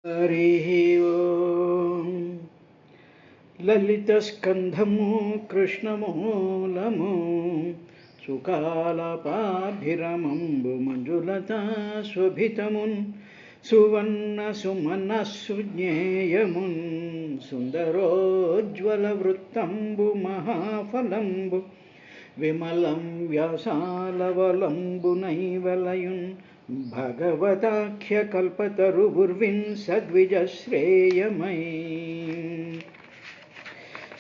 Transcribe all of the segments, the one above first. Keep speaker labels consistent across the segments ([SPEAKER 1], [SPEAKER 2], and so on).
[SPEAKER 1] हरिः ओं ललितस्कन्धमु कृष्णमूलमु सुकालपाभिरमम्बु मञ्जुलता स्वभितमुन् सुवर्णसुमनस्सुज्ञेयमुन् सुन्दरोज्ज्वलवृत्तम्बु महाफलम्बु विमलं व्यासालवलम्बुनैवलयुन् भगवताख्यकल्पतरुर्विन् सद्विजश्रेयमयी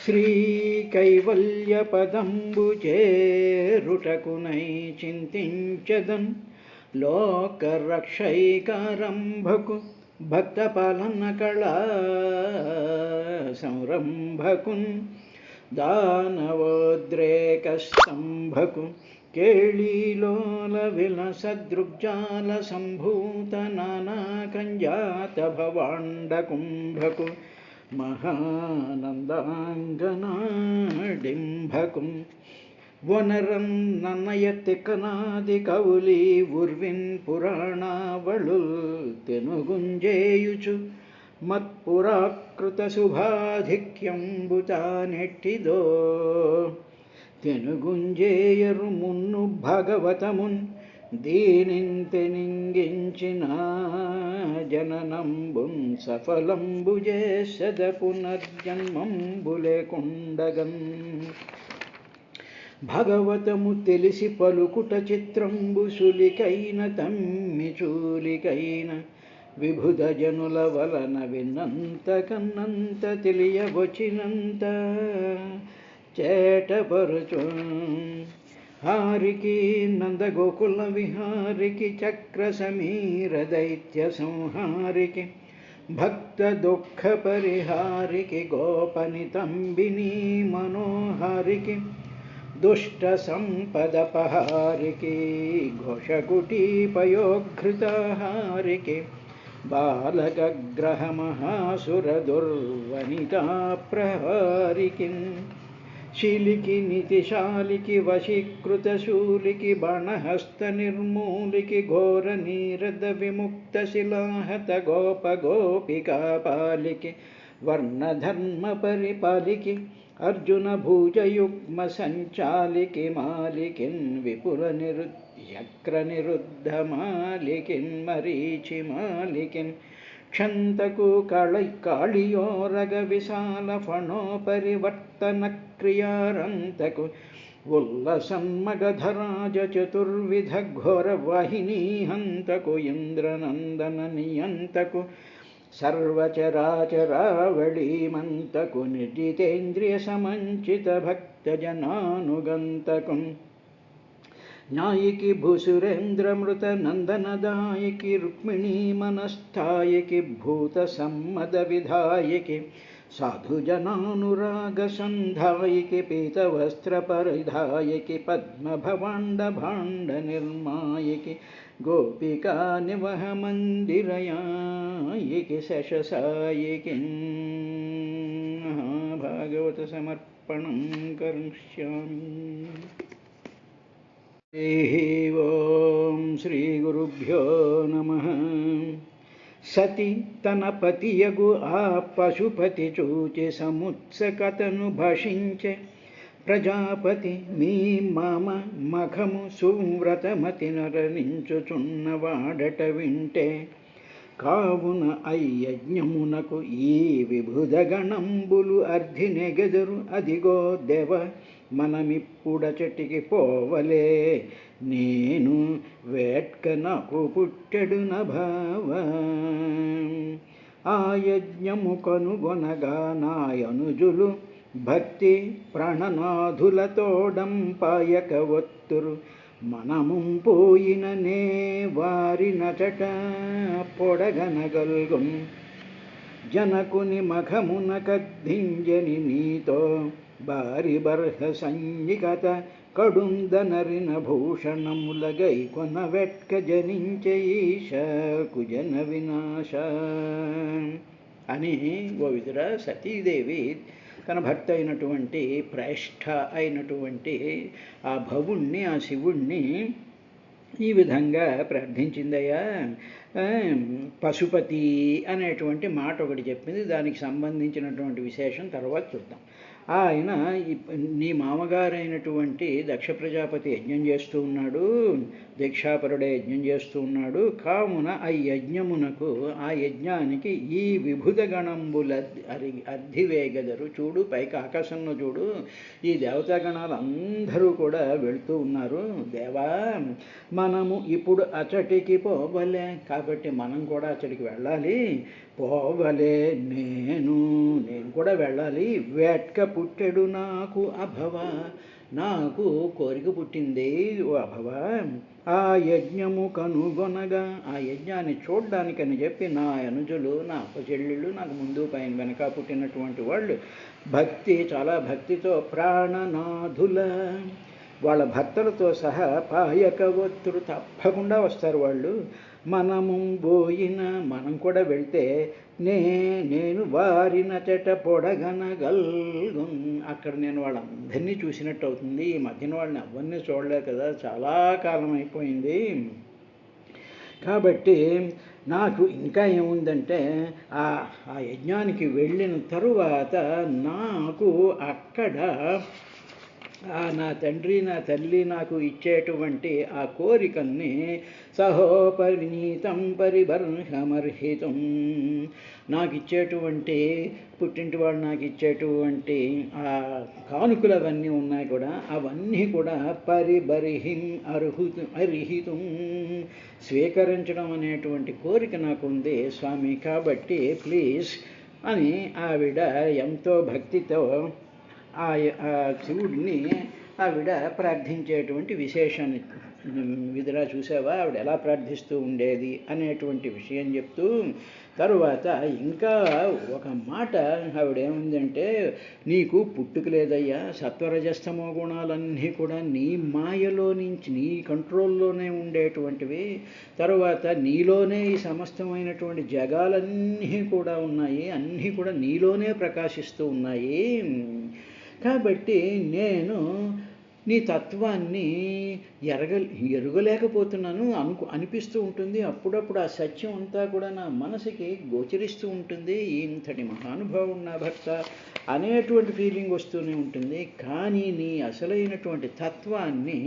[SPEAKER 1] श्रीकैवल्यपदम्बुजेरुटकुनै चिन्तिंचदन् लोकरक्षैकारम्भकु भक्तपालनकला संरम्भकुन् दानवोद्रेकस्तम्भकु केळीलोलविलसदृग्जालसम्भूतनानाकञ्जातभवाण्डकुम्भकु महानन्दाङ्गनाडिम्भकुं वनरं ननयतिकनादिकौली उर्विन् पुराणावळुल् तेनुगुञ्जेयुचु మత్పురాకృతశుభాధిక్యంబుతానెట్టిదో తెనుగుంజేయరు మున్ను భగవతమున్ దీనింతెనింగించిన జననంబున్ సఫలంబు చేసద పునర్జన్మంబులేకుండగన్ భగవతము తెలిసి పలుకుట చిత్రంబు సులికైన తమ్మి చూలికైన విభుద జనుల వలన విన్నంత కన్నంత తెలియవచ్చినంత చేటపరుచు హారికి నందగోకుల విహారికి చక్ర సమీర దైత్య సంహారికి భక్త దుఃఖ పరిహారికి గోపనితంబిని మనోహారికి దుష్ట సంపదపహారికి ఘోషకుటీపయోఘృతహారికి బాలకగ్రహమహాసురదుర్వనితా ప్రహారికిన్ శీలికి నితిశాలికి వశీకృతశూలికి బాణహస్త నిర్మూలికి ఘోర నీరద విముక్త శిలాహత గోప గోపికాపాలికి వర్ణధర్మ పరిపాలికి అర్జున భూజయుగ్మ సంచాలికి మాలికిన్ విపుల చక్ర నిరుద్ధ మాలికిన్ మరీచి మాలికిన్ క్షంతకు కాళియోరగ విశాల ఫణోపరివర్తన క్రియారంతకు ఉల్లసన్మగధరాజ చతుర్విధ ఘోర వాహినీ హంతకు ఇంద్రనందన నియంతకు సర్వచరాచరావళీమంతకు నిర్జితేంద్రియ సమంచిత భక్తజనానుగంతకు న్యాయికి భూసురేంద్రమృత నందనదాయికి రుక్మిణీ మనస్థాయికి భూత సమ్మద విధాయికి సాధుజనానురాగ సంధాయికి పీతవస్త్ర పరిధాయికి పద్మభవాండ భాండ నిర్మాయికి గోపికా నివహ మందిరయాయికి శశసాయికి భాగవత సమర్పణం కరిష్యామి. ఓం శ్రీ గురుభ్యో నమః. సతి తన పతియగు ఆ పశుపతి చూచి సముత్సకతను భాషించే ప్రజాపతి మీ మామ మఖము సువ్రతమతి నరనించుచున్నవాడట వింటే కావున అయ్యజ్ఞమునకు ఈ విభుద గణంబులు అర్ధినెగెదరు అదిగో దేవ మనమిప్పుడచటికి పోవలే నేను వేట్క నాకు పుట్టెడు నభావ ఆ యజ్ఞము కనుగొనగా నాయనుజులు భక్తి ప్రణనాథులతోడంపాయక ఒత్తురు మనముంపోయిన నే వారి నచట పొడగనగల్గుం జనకుని మఖమున కద్దింజని నీతో బారి బర్హ సంజికత కడుందనరిన భూషణములగై కొన వెట్క జనించే ఈశ కుజన వినాశ అని ఓ విదుర సతీదేవి తన భర్త అయినటువంటి ప్రేష్ఠ అయినటువంటి ఆ భవుణ్ణి ఆ శివుణ్ణి ఈ విధంగా ప్రార్థించిందయ్యా. ఆ, పశుపతి అనేటువంటి మాట ఒకటి చెప్పింది. దానికి సంబంధించినటువంటి విశేషం తర్వాత చూద్దాం. ఆయన నీ మామగారైనటువంటి దక్ష ప్రజాపతి యజ్ఞం చేస్తూ ఉన్నాడు, దీక్షాపరుడే యజ్ఞం చేస్తూ ఉన్నాడు. కావున ఆ యజ్ఞమునకు, ఆ యజ్ఞానికి ఈ విభుత గణంబుల అద్దివేగదరు. చూడు, పైకి ఆకాశంలో చూడు, ఈ దేవతా గణాలు అందరూ కూడా వెళ్తూ ఉన్నారు. దేవా, మనము ఇప్పుడు అచటికి పోవలే, కాబట్టి మనం కూడా అచటికి వెళ్ళాలి. పోవలే, నేను కూడా వెళ్ళాలి. వేట్క పుట్టెడు నాకు అభవ, నాకు కోరిక పుట్టింది ఓ అభవ. ఆ యజ్ఞము కనుగొనగా, ఆ యజ్ఞాన్ని చూడ్డానికని చెప్పి నా అనుజులు, నా అప్పచెల్లెళ్ళు, నాకు ముందు పైన వెనక పుట్టినటువంటి వాళ్ళు చాలా భక్తితో ప్రాణనాథుల, వాళ్ళ భర్తలతో సహా పాయక ఒత్తుడు తప్పకుండా వస్తారు వాళ్ళు. మనము పోయిన, మనం కూడా వెళ్తే నేను వారిన చెట పొడగనగల్గు, అక్కడ నేను వాళ్ళందరినీ చూసినట్టు అవుతుంది. ఈ మధ్యన వాళ్ళని ఎవరిని చూడలేదు కదా, చాలా కాలం అయిపోయింది. కాబట్టి నాకు ఇంకా ఏముందంటే, ఆ యజ్ఞానికి వెళ్ళిన తరువాత నాకు అక్కడ నా తండ్రి, నా తల్లి నాకు ఇచ్చేటువంటి ఆ కోరికల్ని సహోపరినీతం పరిబర్హమర్హితం, నాకు ఇచ్చేటువంటి పుట్టింటి వాళ్ళు నాకు ఇచ్చేటువంటి ఆ కానుకలు అవన్నీ ఉన్నాయి కూడా, అవన్నీ కూడా పరిబర్హిం అర్హితం, స్వీకరించడం అనేటువంటి కోరిక నాకుంది స్వామి. కాబట్టి ప్లీజ్ అని ఆవిడ ఎంతో భక్తితో ఆ శివుడిని ఆవిడ ప్రార్థించేటువంటి విశేషాన్ని విధిరా చూసావా, ఆవిడ ఎలా ప్రార్థిస్తూ ఉండేది అనేటువంటి విషయం చెప్తూ, తరువాత ఇంకా ఒక మాట ఆవిడ ఏముందంటే, నీకు పుట్టుక లేదయ్యా, సత్వరజస్తమో గుణాలన్నీ కూడా నీ మాయలో నుంచి, నీ కంట్రోల్లోనే ఉండేటువంటివి. తరువాత నీలోనే ఈ సమస్తమైనటువంటి జగాలన్నీ కూడా ఉన్నాయి, అన్నీ కూడా నీలోనే ప్రకాశిస్తూ ఉన్నాయి. కాబట్టి నేను నీ తత్వాన్ని ఎరగలేకపోతున్నాను అనిపిస్తూ ఉంటుంది. అప్పుడప్పుడు ఆ సత్యం అంతా కూడా నా మనసుకి గోచరిస్తూ ఉంటుంది. ఇంతటి మహానుభావుడు నా భర్త అనేటువంటి ఫీలింగ్ వస్తూనే ఉంటుంది. కానీ నీ అసలైనటువంటి తత్వాన్ని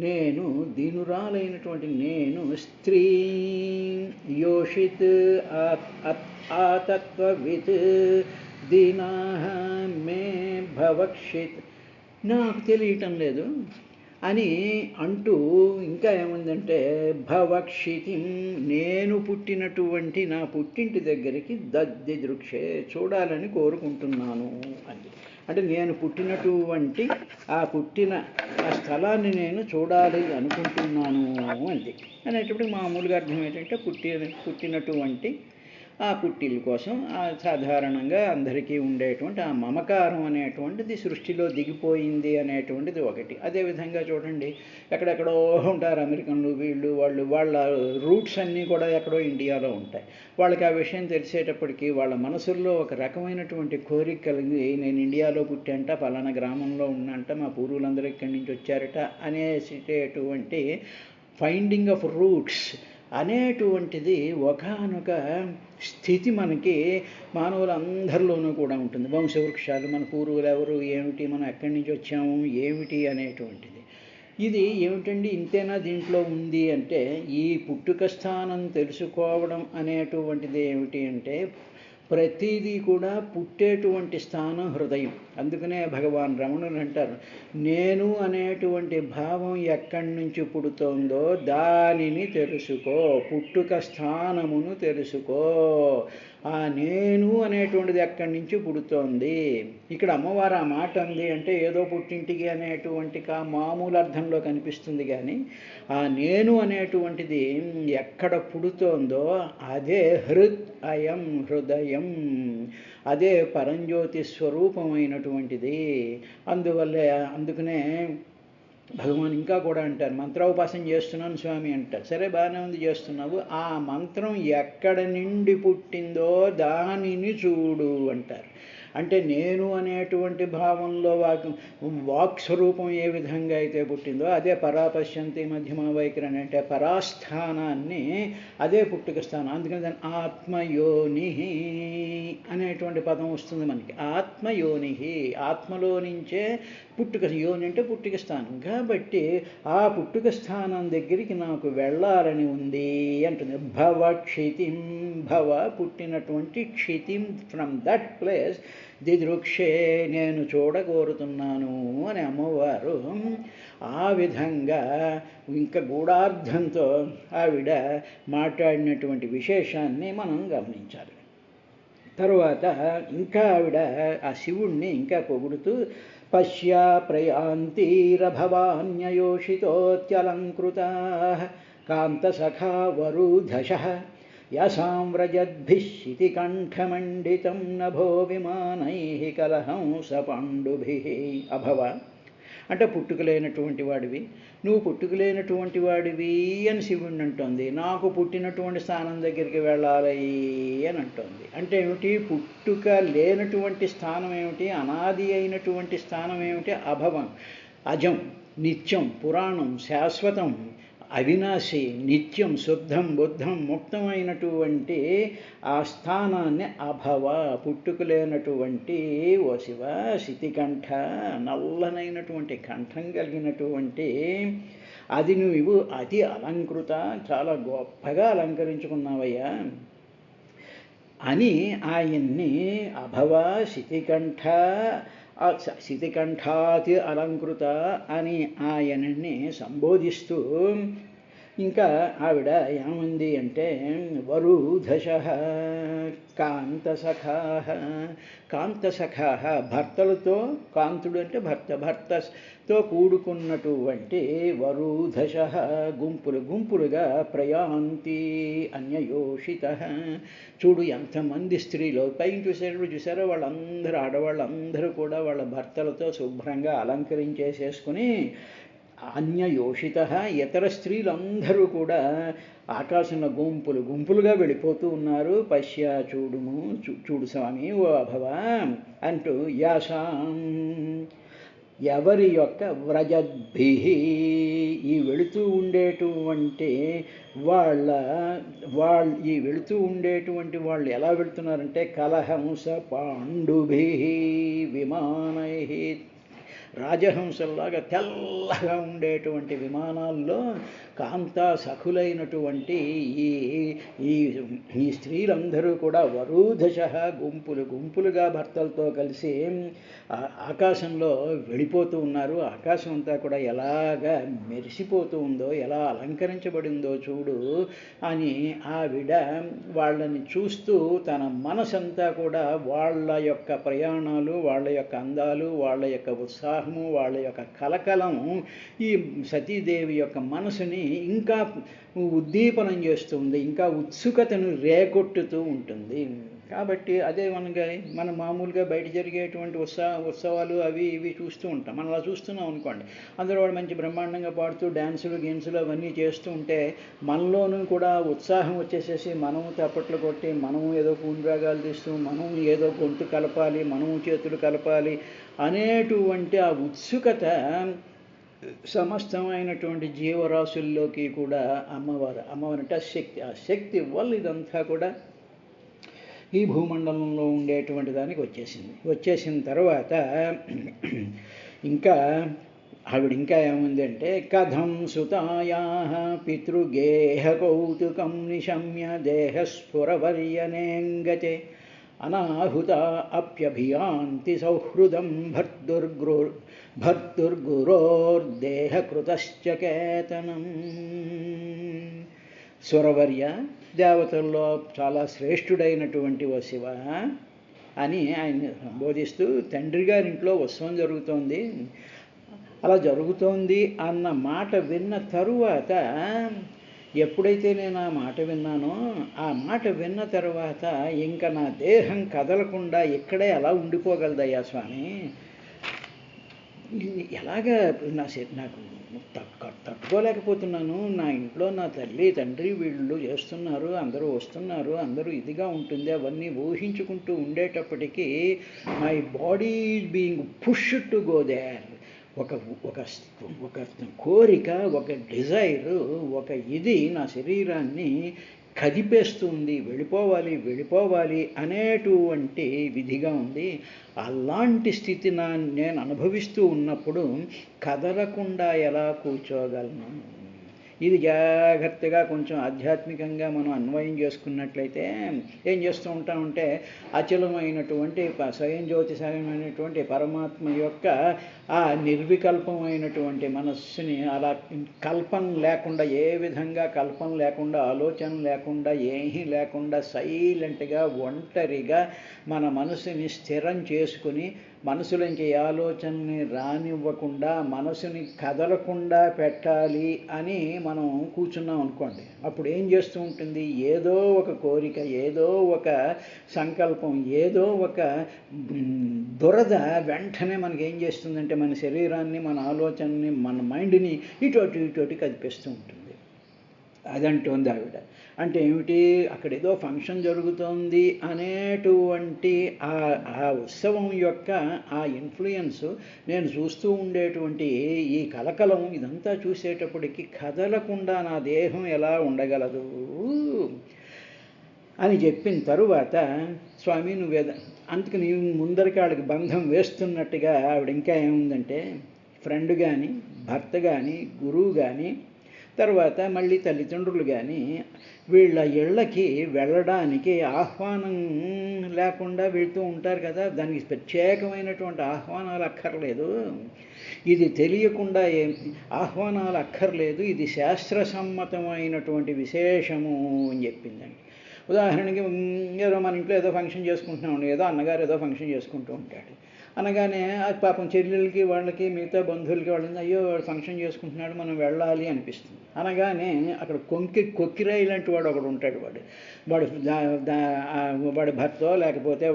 [SPEAKER 1] నేను, దీనురాలైనటువంటి నేను, స్త్రీ యోషిత్ ఆతత్వవిత్ దీనా మే భవక్షిత్, నాకు తెలియటం లేదు అని అంటూ ఇంకా ఏముందంటే, భవక్షితిం, నేను పుట్టినటువంటి నా పుట్టింటి దగ్గరికి దద్దిదృక్షే, చూడాలని కోరుకుంటున్నాను అని. అంటే నేను పుట్టినటువంటి ఆ స్థలాన్ని నేను చూడాలి అనుకుంటున్నాను అంది. అనేటప్పుడు మామూలుగా అర్థం ఏంటంటే, పుట్టినటువంటి ఆ పుట్టిల్లు కోసం సాధారణంగా అందరికీ ఉండేటువంటి ఆ మమకారం అనేటువంటిది సృష్టిలో దిగిపోయింది అనేటువంటిది ఒకటి. అదేవిధంగా చూడండి, ఎక్కడెక్కడో ఉంటారు అమెరికన్లు, వాళ్ళ రూట్స్ అన్నీ కూడా ఎక్కడో ఇండియాలో ఉంటాయి. వాళ్ళకి ఆ విషయం తెలిసేటప్పటికీ వాళ్ళ మనసుల్లో ఒక రకమైనటువంటి కోరిక కలిగి, నేను ఇండియాలో పుట్టంట, పలానా గ్రామంలో ఉన్నంట, మా పూర్వులందరూ ఇక్కడి నుంచి వచ్చారట అనేటువంటి ఫైండింగ్ ఆఫ్ రూట్స్ అనేటువంటిది ఒకానొక స్థితి మనకి మానవులందరిలోనూ కూడా ఉంటుంది. వంశవృక్షాలు, మన పూర్వులు ఎవరు, ఏమిటి, మనం ఎక్కడి నుంచి వచ్చాము, ఏమిటి అనేటువంటిది. ఇది ఏమిటండి ఇంతేనా దీంట్లో ఉంది అంటే, ఈ పుట్టుక స్థానం తెలుసుకోవడం అనేటువంటిది ఏమిటి అంటే, ప్రతిదీ కూడా పుట్టేటువంటి స్థానం హృదయం. అందుకనే భగవాన్ రమణులు అంటారు, నేను అనేటువంటి భావం ఎక్కడి నుంచి పుడుతోందో దానిని తెలుసుకో, పుట్టుక స్థానమును తెలుసుకో. ఆ నేను అనేటువంటిది ఎక్కడి నుంచి పుడుతోంది. ఇక్కడ అమ్మవారు ఆ మాట అంది అంటే ఏదో పుట్టింటికి అనేటువంటి మామూలు అర్థంలో కనిపిస్తుంది. కానీ ఆ నేను అనేటువంటిది ఎక్కడ పుడుతోందో అదే హృదయం, అదే పరంజ్యోతి స్వరూపమైనటువంటిది. అందుకనే భగవాన్ ఇంకా కూడా అంటారు, మంత్రోపాసన చేస్తున్నాను స్వామి అంటారు. సరే, బాగానే ఉంది, చేస్తున్నావు. ఆ మంత్రం ఎక్కడ నుండి పుట్టిందో దానిని చూడు అంటారు. అంటే నేను అనేటువంటి భావంలో వాక్ స్వరూపం ఏ విధంగా అయితే పుట్టిందో అదే పరాపశ్యంతి మధ్యమ వైఖరి అంటే పరాస్థానాన్ని అదే పుట్టుక స్థానం. అందుకని దాన్ని ఆత్మయోని అనేటువంటి పదం వస్తుంది మనకి. ఆత్మయోని, ఆత్మలో నుంచే పుట్టుక, యోని అంటే పుట్టుక స్థానం. కాబట్టి ఆ పుట్టుక స్థానం దగ్గరికి నాకు వెళ్ళాలని ఉంది అంటుంది. భవ క్షితిం, భవ పుట్టినటువంటి, క్షితిం ఫ్రమ్ దట్ ప్లేస్ దిదృక్షే నేను చూడగోరుతున్నాను అని అమ్మవారు ఆ విధంగా ఇంకా గూఢార్థంతో ఆవిడ మాట్లాడినటువంటి విశేషాన్ని మనం గమనించాలి. తరువాత ఇంకా ఆవిడ ఆ శివుణ్ణి ఇంకా పొగుడుతూ పశ్యా ప్రయాంతీరభవాన్యయోషితోత్యలంకృతాః కాంతసఖా వరూధశః యసాం వ్రజద్భిః శితికంఠమండితం నభో విమానైః కలహంస పాండుభిః. అభవ అంటే పుట్టుకలేనటువంటి వాడివి, నువ్వు పుట్టుకలేనటువంటి వాడివి అని శివుణ్ణి అంటోంది. నాకు పుట్టినటువంటి స్థానం దగ్గరికి వెళ్ళాలి అని అంటోంది. అంటే ఏమిటి? పుట్టుక లేనటువంటి స్థానం ఏమిటి? అనాది అయినటువంటి స్థానం ఏమిటి? అభవం, అజం, నిత్యం, పురాణం, శాశ్వతం, అవినాశి, నిత్యం, శుద్ధం, బుద్ధం, ముక్తమైనటువంటి ఆ స్థానాన్ని అభవ, పుట్టుకలేనటువంటి ఓ శివ, శితికంఠ, నల్లనైనటువంటి కంఠం కలిగినటువంటి అది నువ్వు అతి అలంకృత, చాలా గొప్పగా అలంకరించుకున్నావయ్యా అని ఆయన్ని అభవ శితికంఠ, శితికంఠాతి అలంకృత అని ఆయనని సంబోధిస్తూ ఇంకా ఆవిడ ఏమంది అంటే వరూధశః కాంతసఖాః, కాంతసఖాః భర్తలతో, కాంతుడు అంటే భర్త, భర్తతో కూడుకున్నటువంటి వరూధశః గుంపులు గుంపులుగా ప్రయాంతి అన్యయోషితః. చూడు ఎంతమంది స్త్రీలు పైన చూసారో వాళ్ళందరూ, ఆడవాళ్ళందరూ కూడా వాళ్ళ భర్తలతో శుభ్రంగా అలంకరించేసేసుకుని అన్యయోషిత, ఇతర స్త్రీలందరూ కూడా ఆకాశంలో గుంపులు గుంపులుగా వెళ్ళిపోతూ ఉన్నారు. పశ్య చూడుము, చూడు స్వామి ఓ అభవ అంటూ యాసాం ఎవరి యొక్క వ్రజద్భి ఈ వెళుతూ ఉండేటువంటి ఈ వెళుతూ ఉండేటువంటి వాళ్ళు ఎలా వెళుతున్నారంటే కలహంస పాండుభి విమానై, రాజహంసల్లాగా తెల్లగా ఉండేటువంటి విమానాల్లో కాంతా సఖులైనటువంటి ఈ స్త్రీలందరూ కూడా వరూధశః గుంపులు గుంపులుగా భర్తలతో కలిసి ఆకాశంలో వెళ్ళిపోతూ ఉన్నారు. ఆకాశం అంతా కూడా ఎలాగా మెరిసిపోతూ ఉందో, ఎలా అలంకరించబడిందో చూడు అని ఆవిడ వాళ్ళని చూస్తూ తన మనసంతా కూడా వాళ్ళ యొక్క ప్రయాణాలు, వాళ్ళ యొక్క అందాలు, వాళ్ళ యొక్క ఉత్సాహము, వాళ్ళ యొక్క కలకలం ఈ సతీదేవి యొక్క మనసుని ఇంకా ఉద్దీపనం చేస్తుంది, ఇంకా ఉత్సుకతను రేకొట్టుతూ ఉంటుంది. కాబట్టి అదే మన మామూలుగా బయట జరిగేటువంటి ఉత్సవాలు అవి ఇవి చూస్తూ ఉంటాం. మనం అలా చూస్తున్నాం అనుకోండి, అందరూ వాడు మంచి బ్రహ్మాండంగా పాడుతూ డ్యాన్సులు గేమ్సులు అవన్నీ చేస్తూ ఉంటే మనలోనూ కూడా ఉత్సాహం వచ్చేసేసి మనము తప్పట్లు కొట్టి, మనము ఏదో పూన్రాగాలు తీస్తూ, మనం ఏదో గొంతు కలపాలి, మనము చేతులు కలపాలి అనేటువంటి ఆ ఉత్సుకత సమస్తమైనటువంటి జీవరాశుల్లోకి కూడా అమ్మవారు అంటే ఆ శక్తి వల్ల ఇదంతా కూడా ఈ భూమండలంలో ఉండేటువంటి దానికి వచ్చేసిన తర్వాత ఇంకా ఆవిడ ఇంకా ఏముందంటే కథం సుతాయాః పితృగేహ కౌతుకం నిశమ్య దేహస్ఫురవర్యనేంగతే అనాహుత అప్యభియాంతి సౌహృదం భర్తుర్గురోర్దేహకృతశ్చకేతనం. సురవర్య, దేవతల్లో చాలా శ్రేష్ఠుడైనటువంటి ఓ శివ అని ఆయన్ని సంబోధిస్తూ తండ్రి గారింట్లో ఉత్సవం జరుగుతోంది, అలా జరుగుతోంది అన్న మాట విన్న తరువాత ఎప్పుడైతే నేను ఆ మాట విన్నానో ఆ మాట విన్న తర్వాత ఇంకా నా దేహం కదలకుండా ఇక్కడే అలా ఉండిపోగలదయ్యా స్వామి. ఎలాగా నాకు తట్టుకోలేకపోతున్నాను. నా ఇంట్లో నా తల్లి తండ్రి వీళ్ళు చేస్తున్నారు, అందరూ వస్తున్నారు, అందరూ ఇదిగా ఉంటుంది, అవన్నీ ఊహించుకుంటూ ఉండేటప్పటికీ my body is being push to go there. ఒక ఒక ఒక కోరిక, ఒక డిజైర్, ఒక ఇది నా శరీరాన్ని కదిపేస్తుంది, వెళ్ళిపోవాలి వెళ్ళిపోవాలి అనేటువంటి విధిగా ఉంది. అలాంటి స్థితి నేను అనుభవిస్తూ ఉన్నప్పుడు కదలకుండా ఎలా కూర్చోగలను? ఇది జాగ్రత్తగా కొంచెం ఆధ్యాత్మికంగా మనం అన్వయం చేసుకున్నట్లయితే ఏం చేస్తూ ఉంటామంటే అచలమైనటువంటి స్వయం జ్యోతిషమైనటువంటి పరమాత్మ యొక్క ఆ నిర్వికల్పమైనటువంటి మనస్సుని అలా కల్పన లేకుండా, ఏ విధంగా కల్పన లేకుండా, ఆలోచన లేకుండా, ఏమీ లేకుండా సైలెంట్గా ఒంటరిగా మన మనసుని స్థిరం చేసుకుని మనసులోంచి ఆలోచనని రానివ్వకుండా మనసుని కదలకుండా పెట్టాలి అని మనం కూర్చున్నాం అనుకోండి. అప్పుడు ఏం చేస్తూ ఉంటుంది? ఏదో ఒక కోరిక, ఏదో ఒక సంకల్పం, ఏదో ఒక దురద వెంటనే మనకేం చేస్తుందంటే మన శరీరాన్ని, మన ఆలోచనని, మన మైండ్ని ఇటు కదిపిస్తూ ఉంటుంది. అదంటోంది ఆవిడ. అంటే ఏమిటి? అక్కడ ఏదో ఫంక్షన్ జరుగుతోంది అనేటువంటి ఆ ఉత్సవం యొక్క ఆ ఇన్ఫ్లుయెన్స్ నేను చూస్తూ ఉండేటువంటి ఈ కలకలం ఇదంతా చూసేటప్పటికి కదలకుండా నా దేహం ఎలా ఉండగలదు అని చెప్పిన తరువాత స్వామి అందుకు నీవు ముందరికి ఆవిడకి బంధం వేస్తున్నట్టుగా ఆవిడ ఇంకా ఏముందంటే ఫ్రెండ్ కానీ, భర్త కానీ, గురువు కానీ, తర్వాత మళ్ళీ తల్లిదండ్రులు కానీ వీళ్ళ ఇళ్ళకి వెళ్ళడానికి ఆహ్వానం లేకుండా వెళ్తూ ఉంటారు కదా. దానికి ప్రత్యేకమైనటువంటి ఆహ్వానాలు అక్కర్లేదు, ఇది తెలియకుండా ఆహ్వానాలు అక్కర్లేదు, ఇది శాస్త్రసమ్మతమైనటువంటి విశేషము అని చెప్పిందండి. ఉదాహరణకి ఏదో మన ఇంట్లో ఏదో ఫంక్షన్ చేసుకుంటున్నాం, ఏదో అన్నగారు ఏదో ఫంక్షన్ చేసుకుంటూ ఉంటాడు. అనగానే అది పాపం చెల్లెలకి వాళ్ళకి మిగతా బంధువులకి వాళ్ళని అయ్యో వాడు ఫంక్షన్ చేసుకుంటున్నాడు మనం వెళ్ళాలి అనిపిస్తుంది. అనగానే అక్కడ కొక్కిరాయి లాంటి వాడు ఒకడు ఉంటాడు. వాడి భర్తో లేకపోతే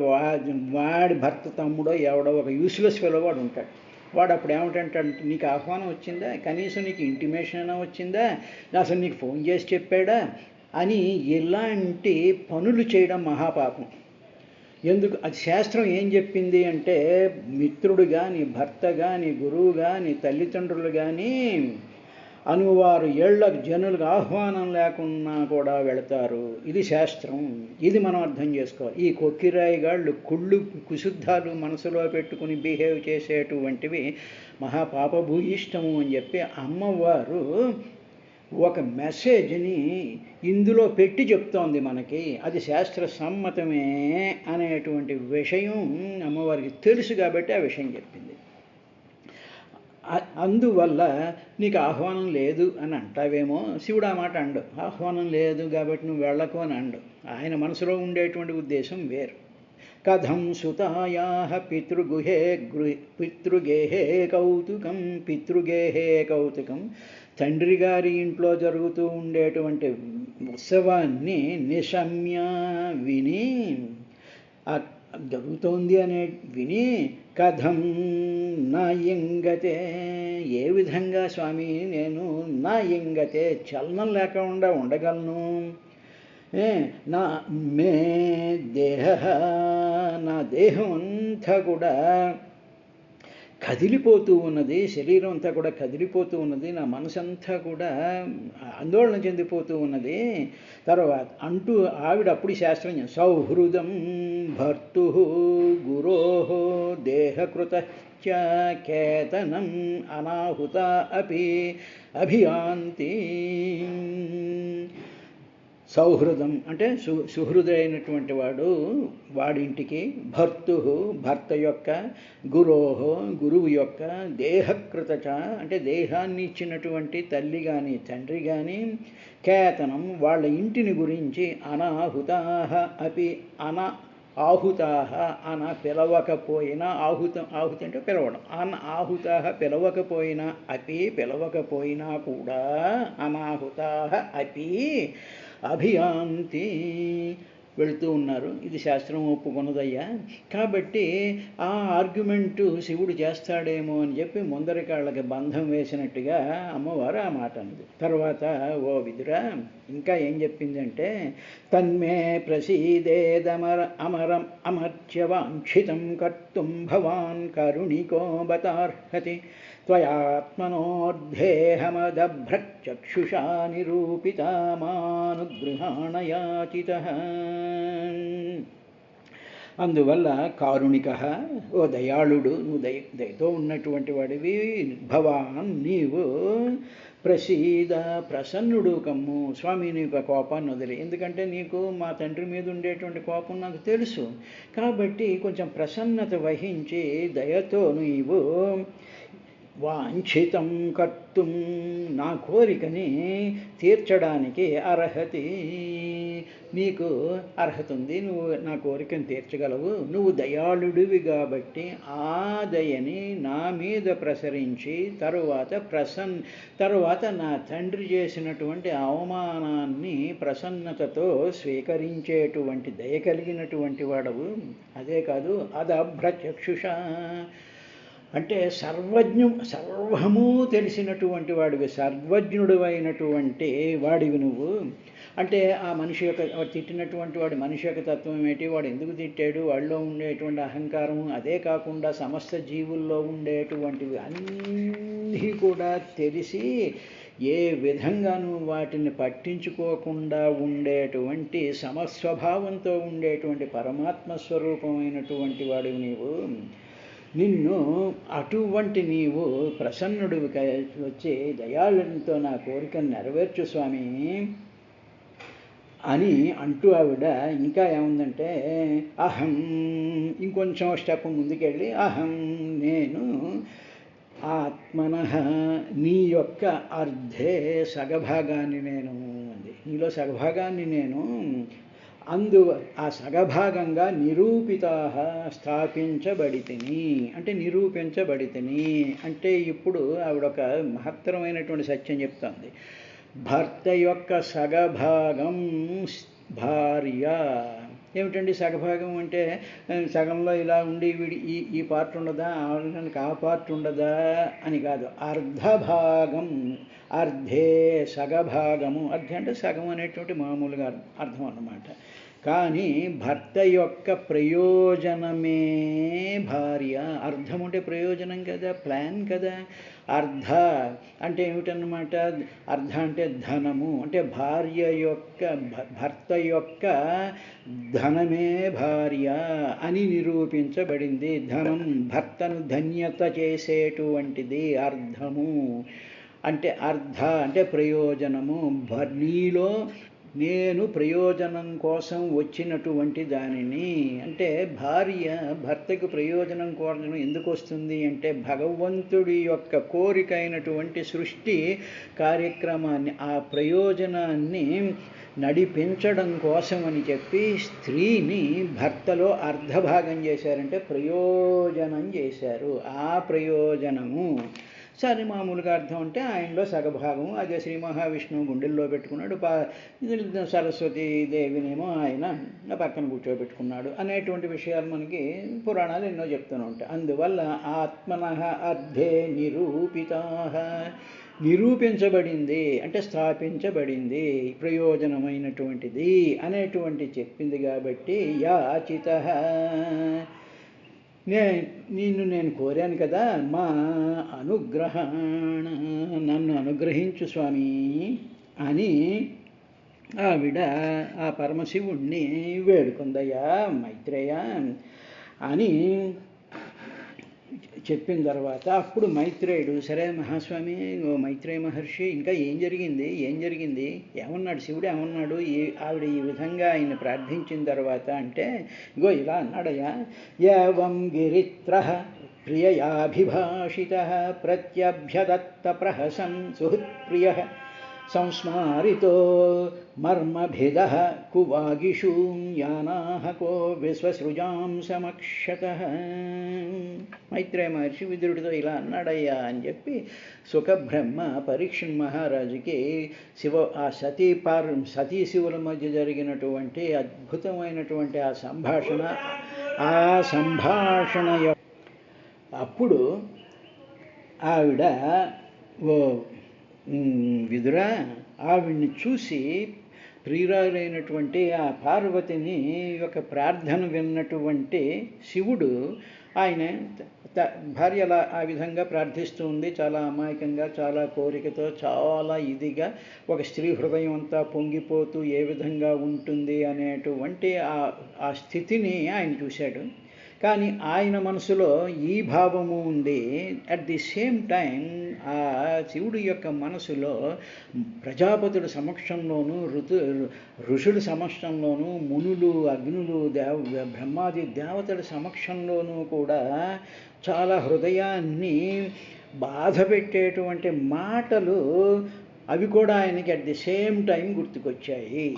[SPEAKER 1] వాడి భర్త తమ్ముడో ఎవడో ఒక యూస్లెస్ ఫెలో వాడు ఉంటాడు. వాడు అప్పుడు ఏమిటంటే నీకు ఆహ్వానం వచ్చిందా, కనీసం నీకు ఇంటిమేషన్ అయినా వచ్చిందా, అసలు నీకు ఫోన్ చేసి చెప్పాడా అని ఇలాంటి పనులు చేయడం మహాపాపం. ఎందుకు? అది శాస్త్రం ఏం చెప్పింది అంటే మిత్రుడు కానీ, భర్త కానీ, గురువు కానీ, తల్లిదండ్రులు కానీ అనువారు ఏళ్లకు జనులకు ఆహ్వానం లేకున్నా కూడా వెళతారు. ఇది శాస్త్రం. ఇది మనం అర్థం చేసుకోవాలి. ఈ కొక్కిరాయిగాళ్ళు కుశుద్ధాలు మనసులో పెట్టుకుని బిహేవ్ చేసేటువంటివి మహాపాపభూయిష్టము అని చెప్పి అమ్మవారు ఒక మెసేజ్ని ఇందులో పెట్టి చెప్తోంది మనకి. అది శాస్త్ర సమ్మతమే అనేటువంటి విషయం అమ్మవారికి తెలుసు కాబట్టి ఆ విషయం చెప్పింది. అందువల్ల నీకు ఆహ్వానం లేదు అని అంటావేమో, శివుడు ఆ మాట అండు. ఆహ్వానం లేదు కాబట్టి నువ్వు వెళ్ళకు అని అండు. ఆయన మనసులో ఉండేటువంటి ఉద్దేశం వేరు. కథం సుతాయాః పితృగేహే కౌతుకం. తండ్రి గారి ఇంట్లో జరుగుతూ ఉండేటువంటి ఉత్సవాన్ని నిశమ్య విని, జరుగుతోంది అనే విని, కథం నా ఇంగతే, ఏ విధంగా స్వామి నేను నా ఇంగతే చలనం లేకుండా ఉండగలను, నా మే దేహ, నా దేహం అంతా కూడా కదిలిపోతూ ఉన్నది, శరీరం అంతా కూడా కదిలిపోతూ ఉన్నది, నా మనసంతా కూడా ఆందోళన చెందిపోతూ ఉన్నది. తర్వాత అంటూ ఆవిడ అప్పుడు శాస్త్రం సౌహృదం భర్తు గురోః దేహకృతశ్చ కేతనం అనాహుత అపి అభియాంతి. సౌహృదం అంటే సుహృదైనటువంటి వాడు, వాడింటికి, భర్త యొక్క, గురువు యొక్క, దేహకృతచ అంటే దేహాన్ని ఇచ్చినటువంటి తల్లి కానీ తండ్రి కానీ, కేతనం వాళ్ళ ఇంటిని గురించి, అనాహుతాః అపి ఆహుతాః పిలవకపోయినా, ఆహుతి అంటే పిలవడం, ఆహుతాః పిలవకపోయినా, పిలవకపోయినా కూడా, అనాహుతాః అపి అభియాంతి వెళుతూ ఉన్నారు. ఇది శాస్త్రం ఒప్పుకున్నదయ్యా. కాబట్టి ఆ ఆర్గ్యుమెంటు శివుడు చేస్తాడేమో అని చెప్పి ముందరికి వాళ్ళకి బంధం వేసినట్టుగా అమ్మవారు ఆ మాట అన్నది. తర్వాత ఓ విదురా ఇంకా ఏం చెప్పిందంటే, తన్మే ప్రసీదేదమర అమరం అమర్త్యవాంఛితం కర్తుం భవాన్ కరుణికో బతార్హతి త్వయాత్మనోర్ధేహమదభ్రచక్షుషా నిరూపితా మానుగృహాణ యాచితః. అందువల్ల కారుణిక, ఓ దయాళుడు, నువ్వు దయతో ఉన్నటువంటి వాడివి, భవాన్ నీవు ప్రసీద ప్రసన్నుడు కమ్ము. స్వామి నీకు కోపాన్ని వదిలి, ఎందుకంటే నీకు మా తండ్రి మీద ఉండేటువంటి కోపం నాకు తెలుసు. కాబట్టి కొంచెం ప్రసన్నత వహించి దయతో నీవు వాంఛితం కర్తుం, నా కోరికని తీర్చడానికి అర్హతి, నీకు అర్హత ఉంది, నువ్వు నా కోరికను తీర్చగలవు. నువ్వు దయాళుడివి కాబట్టి ఆ దయని నా మీద ప్రసరించి తరువాత నా తండ్రి చేసినటువంటి అవమానాన్ని ప్రసన్నతతో స్వీకరించేటువంటి దయ కలిగినటువంటి వాడవు. అదే కాదు, అదభ్రచక్షుష అంటే సర్వము తెలిసినటువంటి వాడివి, సర్వజ్ఞుడు అయినటువంటి వాడివి నువ్వు. అంటే ఆ మనిషి యొక్క తిట్టినటువంటి వాడు మనిషి యొక్క తత్వం ఏమిటి, వాడు ఎందుకు తిట్టాడు, వాడిలో ఉండేటువంటి అహంకారము, అదే కాకుండా సమస్త జీవుల్లో ఉండేటువంటివి అన్నీ కూడా తెలిసి ఏ విధంగానూ వాటిని పట్టించుకోకుండా ఉండేటువంటి సమస్వభావంతో ఉండేటువంటి పరమాత్మ స్వరూపమైనటువంటి వాడివి నీవు. నిన్ను అటువంటి నీవు ప్రసన్నుడివి వచ్చి దయాళునితో నా కోరికను నెరవేర్చు స్వామి అని అంటూ ఆవిడ ఇంకా ఏముందంటే, అహం ఇంకొంచెం స్టెప్ ముందుకెళ్ళి, అహం నేను ఆత్మనః నీ యొక్క అర్ధే సగభాగాన్ని నేను అంది. నీలో సగభాగాన్ని నేను ఆ సగభాగంగా నిరూపితా స్థాపించబడితిని అంటే నిరూపించబడితిని అంటే ఇప్పుడు ఆవిడొక మహత్తరమైనటువంటి సత్యం చెప్తోంది. భర్త యొక్క సగభాగం భార్య. ఏమిటండి సగభాగం అంటే, సగంలో ఇలా ఉండి వీడి ఈ పార్ట్ ఉండదా, ఆడడానికి ఆ పార్ట్ ఉండదా అని కాదు. అర్ధభాగం, అర్ధే సగభాగము. అర్ధ అంటే సగం అనేటువంటి మామూలుగా అర్థం అన్నమాట. కానీ భర్త యొక్క ప్రయోజనమే భార్య. అర్థం అంటే ప్రయోజనం కదా, ప్లాన్ కదా. అర్ధ అంటే ఏమిటన్నమాట, అర్ధ అంటే ధనము. అంటే భార్య యొక్క భర్త యొక్క ధనమే భార్య అని నిరూపించబడింది. ధనం భర్తను ధన్యత చేసేటువంటిది అర్ధము. అంటే అర్ధ అంటే ప్రయోజనము. నీలో నేను ప్రయోజనం కోసం వచ్చినటువంటి దానిని. అంటే భార్య భర్తకు ప్రయోజనం కోసం ఎందుకు వస్తుంది అంటే, భగవంతుడి యొక్క కోరిక అయినటువంటి సృష్టి కార్యక్రమాన్ని, ఆ ప్రయోజనాన్ని నడిపించడం కోసం అని చెప్పి స్త్రీని భర్తలో అర్ధభాగం చేశారంటే ప్రయోజనం చేశారు. ఆ ప్రయోజనము సరే మామూలుగా అర్థం అంటే ఆయనలో సగభాగము. అదే శ్రీ మహావిష్ణువు గుండెల్లో పెట్టుకున్నాడు, సరస్వతీ దేవినేమో ఆయన పక్కన కూర్చోబెట్టుకున్నాడు అనేటువంటి విషయాలు మనకి పురాణాలు ఎన్నో చెప్తూనే ఉంటాయి. అందువల్ల ఆత్మనః అర్ధే నిరూపితా, నిరూపించబడింది అంటే స్థాపించబడింది, ప్రయోజనమైనటువంటిది అనేటువంటి చెప్పింది. కాబట్టి యాచితః నేను కోరాను కదా, మా అనుగ్రహణ నన్ను అనుగ్రహించు స్వామి అని ఆవిడ ఆ పరమశివుణ్ణి వేడుకుందయ్యా మైత్రేయ అని చెప్పిన తర్వాత అప్పుడు మైత్రేయుడు, సరే మహాస్వామి, ఓ మైత్రేయ మహర్షి, ఇంకా ఏం జరిగింది ఏమన్నాడు శివుడు, ఏమన్నాడు? ఆవిడ ఈ విధంగా ఆయన ప్రార్థించిన తర్వాత అంటే, ఇగో ఇలా అన్నాడయ్యా, ఏవం గిరిత్రః ప్రియయాభిభాషితః ప్రత్యభ్యదత్త ప్రహసన్ సుహృత్ప్రియః సంస్మారితో మర్మభిదః కువాగిషు యానాః కో విశ్వసృజాం సమక్షతః. మైత్రేయ మహర్షి విదురుడితో ఇలా అన్నాడయ్యా అని చెప్పి సుఖబ్రహ్మ పరీక్షణ్ మహారాజుకి ఆ సతీ శివుల మధ్య జరిగినటువంటి అద్భుతమైనటువంటి ఆ సంభాషణ అప్పుడు ఆవిడ ఓ విదురా, ఆవిడ్ని చూసి ప్రియురాలైనటువంటి ఆ పార్వతిని యొక్క ప్రార్థన విన్నటువంటి శివుడు ఆయన భార్య అలా ఆ విధంగా ప్రార్థిస్తూ ఉంది, చాలా అమాయకంగా, చాలా కోరికతో, చాలా ఇదిగా, ఒక స్త్రీ హృదయం అంతా పొంగిపోతూ ఏ విధంగా ఉంటుంది అనేటువంటి ఆ స్థితిని ఆయన చూశాడు. కానీ ఆయన మనసులో ఈ భావము ఉంది. అట్ ది సేమ్ టైం ఆ శివుడి యొక్క మనసులో ప్రజాపతుల సమక్షంలోనూ ఋషుల సమక్షంలోనూ మునులు, అగ్నులు, బ్రహ్మాది దేవతల సమక్షంలోనూ కూడా చాలా హృదయాన్ని బాధ పెట్టేటువంటి మాటలు అవి కూడా ఆయనకి అట్ ది సేమ్ టైం గుర్తుకొచ్చాయి.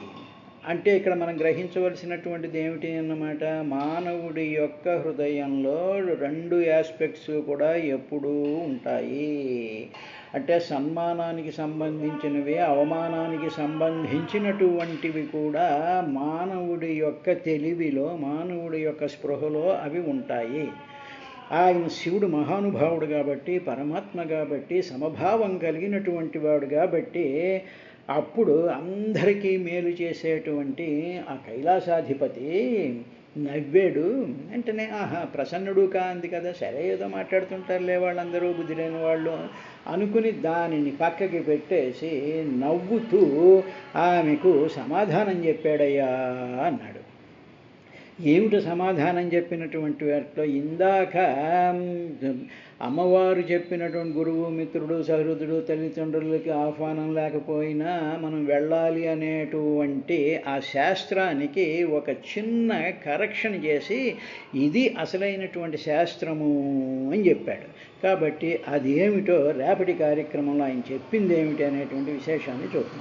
[SPEAKER 1] అంటే ఇక్కడ మనం గ్రహించవలసినటువంటిది ఏమిటి అన్నమాట, మానవుడి యొక్క హృదయంలో రెండు ఆస్పెక్ట్స్ కూడా ఎప్పుడూ ఉంటాయి. అంటే సన్మానానికి సంబంధించినవి, అవమానానికి సంబంధించినటువంటివి కూడా మానవుడి యొక్క తెలివిలో, మానవుడి యొక్క స్పృహలో అవి ఉంటాయి. ఆయన శివుడు మహానుభావుడు కాబట్టి, పరమాత్మ కాబట్టి, సమభావం కలిగినటువంటి వాడు కాబట్టి అప్పుడు అందరికీ మేలు చేసేటువంటి ఆ కైలాసాధిపతి నవ్వాడు. వెంటనే ప్రసన్నుడు కాంది కదా, సరే ఏదో మాట్లాడుతుంటారులే వాళ్ళందరూ బుద్ధి లేని వాళ్ళు అనుకుని దానిని పక్కకి పెట్టేసి నవ్వుతూ ఆమెకు సమాధానం చెప్పాడయ్యా అన్నాడు. ఏమిటి సమాధానం చెప్పినటువంటి వాటిలో ఇందాక అమ్మవారు చెప్పినటువంటి గురువు, మిత్రుడు, సహృదుడు, తల్లిదండ్రులకి ఆహ్వానం లేకపోయినా మనం వెళ్ళాలి అనేటువంటి ఆ శాస్త్రానికి ఒక చిన్న కరెక్షన్ చేసి ఇది అసలైనటువంటి శాస్త్రము అని చెప్పాడు. కాబట్టి అది ఏమిటో రేపటి కార్యక్రమంలో ఆయన చెప్పింది ఏమిటి అనేటువంటి విశేషాన్ని చూద్దాం.